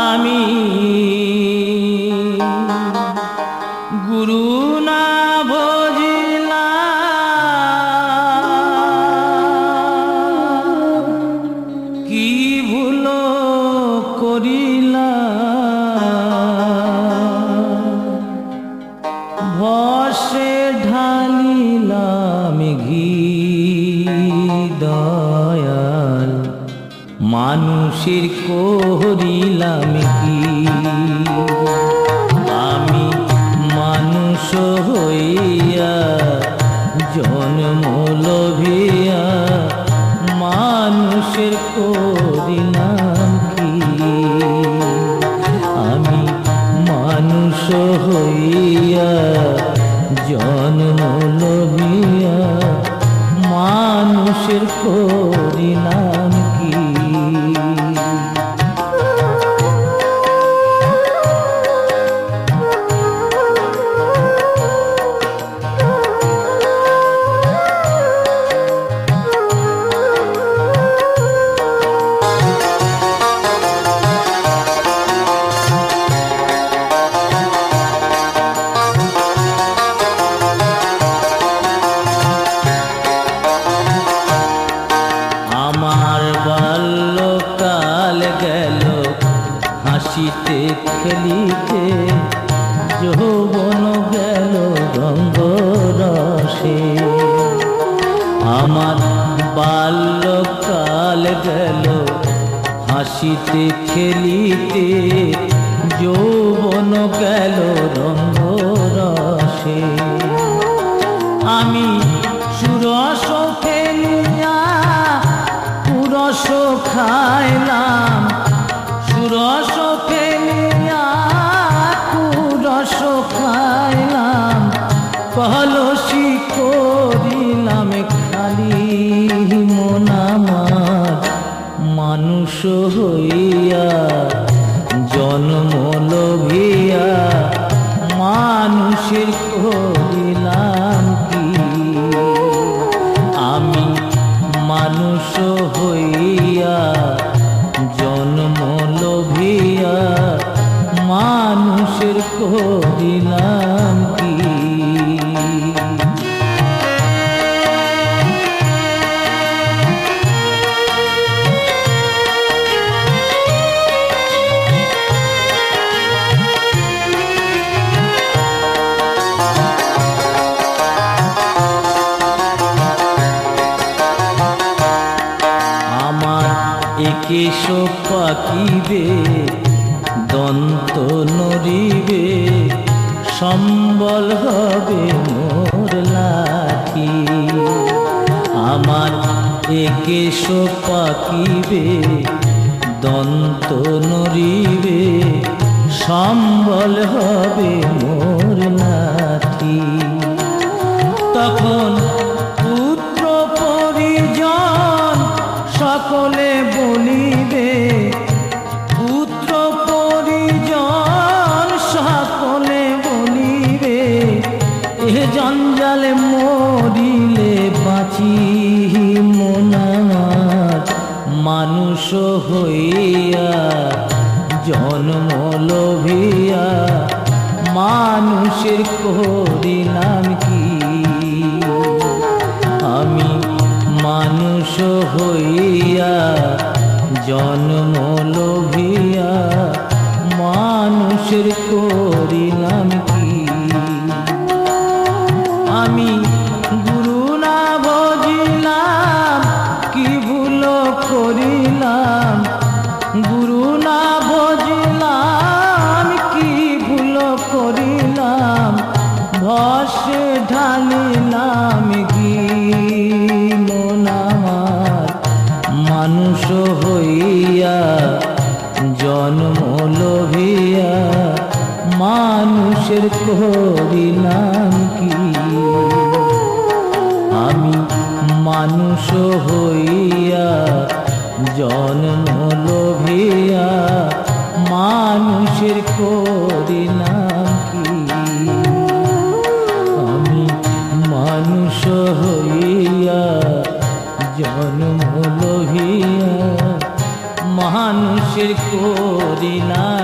আমি গুরু না বুঝিলাম, কি ভুল করিলাম, ভসে ঢালিলাম ঘি দয়াল, মানুষের করিলাম কি। আমি মানুষ হইয়া জন্ম লোভিয়া মানুষের করিলাম কি। আমি মানুষ হইয়া জন্ম লোভিয়া মানুষের করিলাম কি। হাসিতে খেলিতে যৌবন গেল রঙ্গ রসে। আমার বাল্যকাল গেল হাসিতে খেলিতে যৌবন গেল রঙ্গ রসে। আমি সুরস খেলিয়া পুরস খাইলাম, সুরস খেলিয়া কুরস খাইলাম, কলসি করিলাম খালি মন আমার মানুষ হইয়া জন্ম লোভিয়া মানুষের করিলাম কি। আমি মানুষ হইয়া জন্ম লোভিয়া মানুষের করিলাম কি। কেশ পাকিবে দন্ত নড়িবে, সম্বল হবে মোর লাঠি। আমার কেশ পাকিবে দন্ত নড়িবে, সম্বল হবে মোর লাঠি। তখন পুত্র পরিজন সকলে বলিবে, পুত্র পরিজন সকলে বলিবে, এ জঞ্জালে মরিলে বাঁচি মন আমার মানুষ হইয়া জন্ম লোভিয়া মানুষের করিলাম কি। আমি মানুষ হইয়া জন্ম লোভিয়া মানুষের করিলাম কি। আমি গুরু না বুঝিলাম, কি ভুল করিলাম, গুরু না বুঝিলাম, কি ভুল করিলাম, ভসে ঢালিলাম ঘি মন আমার মানুষ হইয়া জন্ম লোভিয়া মানুষের মানুষের করিলাম কি? আমি মানুষ হইয়া জন্ম লোভিয়া মানুষের করিলাম কি? আমি মানুষ হইয়া জন্ম লোভিয়া মানুষের করিলাম